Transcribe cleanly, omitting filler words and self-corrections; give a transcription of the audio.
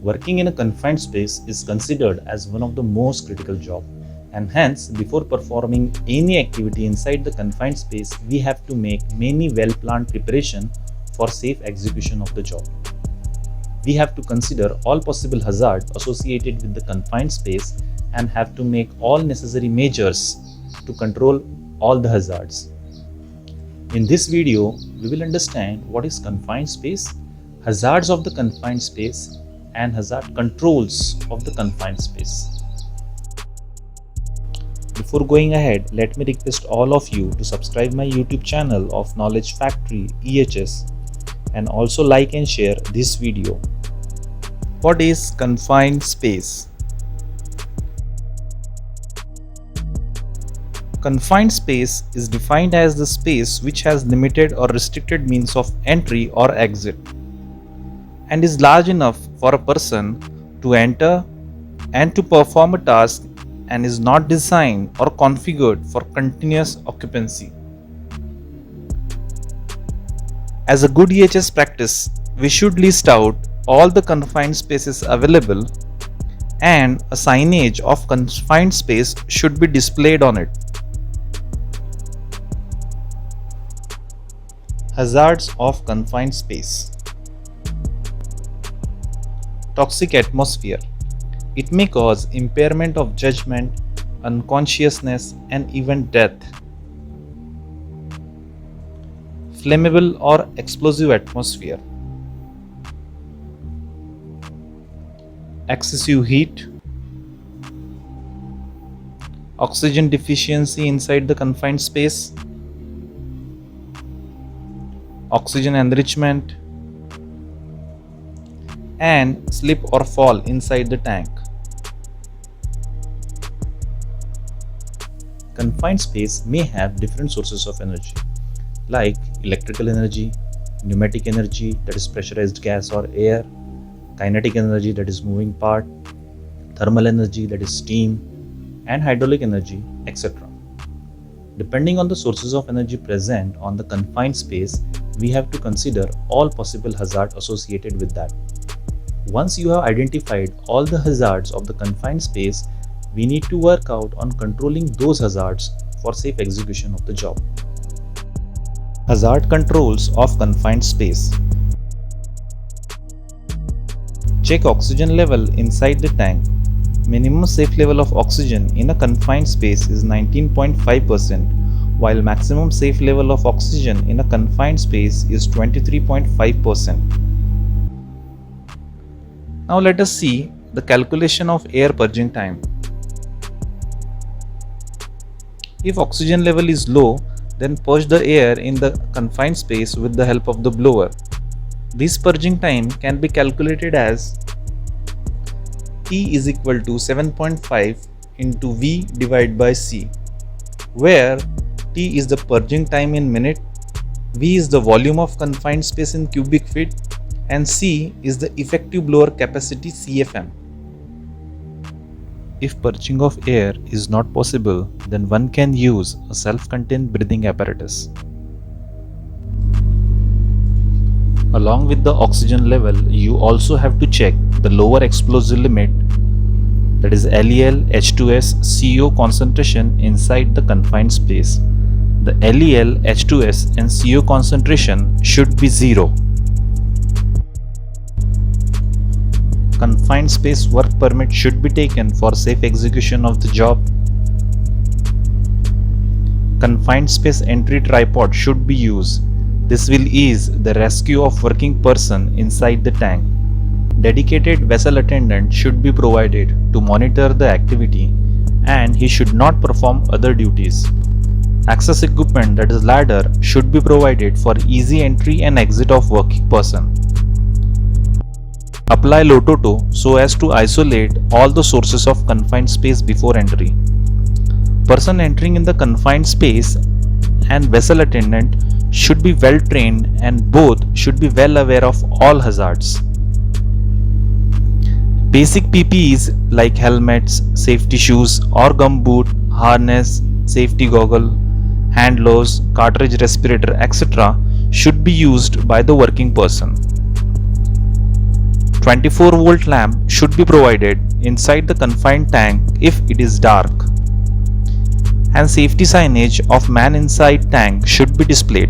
Working in a confined space is considered as one of the most critical jobs, and hence, before performing any activity inside the confined space, we have to make many well-planned preparation for safe execution of the job. We have to consider all possible hazards associated with the confined space and have to make all necessary measures to control all the hazards. In this video, we will understand what is confined space, hazards of the confined space, and hazard controls of the confined space. Before going ahead, let me request all of you to subscribe my YouTube channel of Knowledge Factory EHS and also like and share this video. What is confined space? Confined space is defined as the space which has limited or restricted means of entry or exit, and is large enough for a person to enter and to perform a task, and is not designed or configured for continuous occupancy. As a good EHS practice, we should list out all the confined spaces available, and a signage of confined space should be displayed on it. Hazards of confined space. Toxic atmosphere. It may cause impairment of judgment, unconsciousness, and even death. Flammable or explosive atmosphere. Excessive heat. Oxygen deficiency inside the confined space. Oxygen enrichment, and slip or fall inside the tank. Confined space may have different sources of energy like electrical energy, pneumatic energy, that is pressurized gas or air, kinetic energy, that is moving part, thermal energy, that is steam, and hydraulic energy, etc. Depending on the sources of energy present on the confined space, we have to consider all possible hazards associated with that. Once you have identified all the hazards of the confined space, we need to work out on controlling those hazards for safe execution of the job. Hazard controls of confined space. Check oxygen level inside the tank. Minimum safe level of oxygen in a confined space is 19.5%, while maximum safe level of oxygen in a confined space is 23.5%. Now let us see the calculation of air purging time. If oxygen level is low, then purge the air in the confined space with the help of the blower. This purging time can be calculated as T is equal to 7.5 into V divided by C, where T is the purging time in minute, V is the volume of confined space in cubic feet, and C is the effective blower capacity CFM. If purging of air is not possible, then one can use a self-contained breathing apparatus. Along with the oxygen level, you also have to check the lower explosive limit, that is LEL, H2S, CO concentration inside the confined space. The LEL, H2S and CO concentration should be 0. Confined space work permit should be taken for safe execution of the job. Confined space entry tripod should be used. This will ease the rescue of working person inside the tank. Dedicated vessel attendant should be provided to monitor the activity, and he should not perform other duties. Access equipment, that is ladder, should be provided for easy entry and exit of working person. Apply Lototo so as to isolate all the sources of confined space before entry. Person entering in the confined space and vessel attendant should be well trained, and both should be well aware of all hazards. Basic PPEs like helmets, safety shoes or gumboot, harness, safety goggle, hand gloves, cartridge respirator, etc. should be used by the working person. 24-volt lamp should be provided inside the confined tank if it is dark, and safety signage of man inside tank should be displayed.